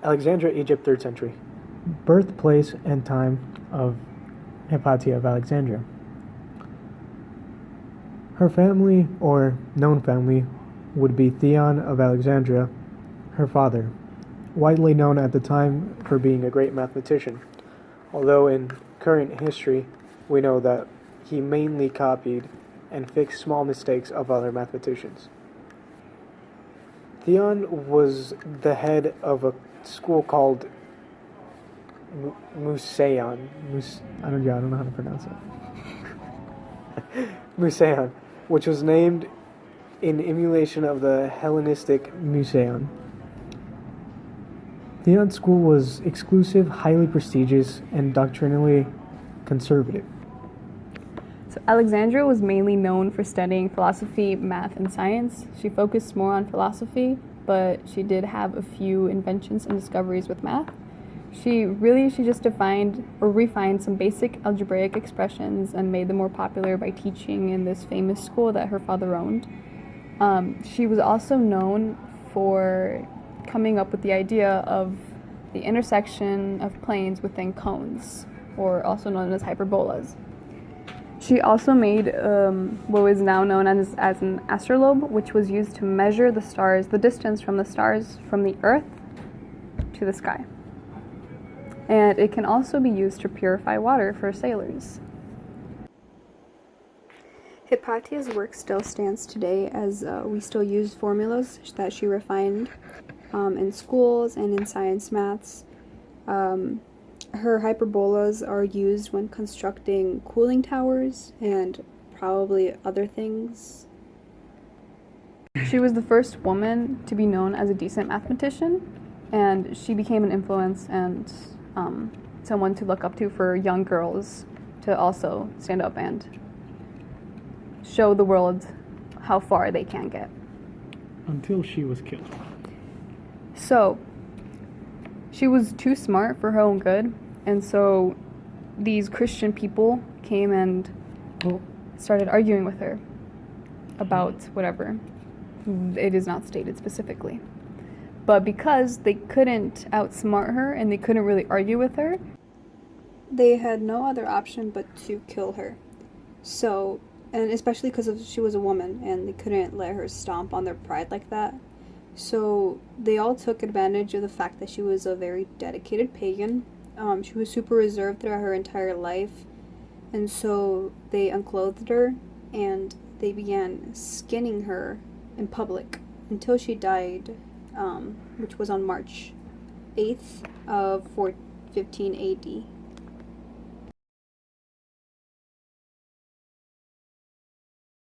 Alexandria, Egypt, 3rd century. Birthplace and time of Hypatia of Alexandria. Her family, or known family, would be Theon of Alexandria, her father, widely known at the time for being a great mathematician, although in current history we know that he mainly copied and fixed small mistakes of other mathematicians. Theon was the head of a school called Museion. I don't know how to pronounce it. Museion, which was named in emulation of the Hellenistic Museion. Theon's school was exclusive, highly prestigious, and doctrinally conservative. So Alexandria was mainly known for studying philosophy, math, and science. She focused more on philosophy, but she did have a few inventions and discoveries with math. She just defined or refined some basic algebraic expressions and made them more popular by teaching in this famous school that her father owned. She was also known for coming up with the idea of the intersection of planes within cones, or also known as hyperbolas. She also made what is now known as an astrolabe, which was used to measure the stars, the distance from the stars from the Earth to the sky. And it can also be used to purify water for sailors. Hypatia's work still stands today, as we still use formulas that she refined in schools and in science maths. Her hyperbolas are used when constructing cooling towers and probably other things. She was the first woman to be known as a decent mathematician, and she became an influence and someone to look up to for young girls to also stand up and show the world how far they can get. Until she was killed. So, she was too smart for her own good, and so these Christian people came and started arguing with her about whatever. It is not stated specifically. But because they couldn't outsmart her and they couldn't really argue with her, they had no other option but to kill her. So, and especially because she was a woman and they couldn't let her stomp on their pride like that. So they all took advantage of the fact that she was a very dedicated pagan. She was super reserved throughout her entire life. And so they unclothed her and they began skinning her in public until she died, which was on March 8th of 415 AD.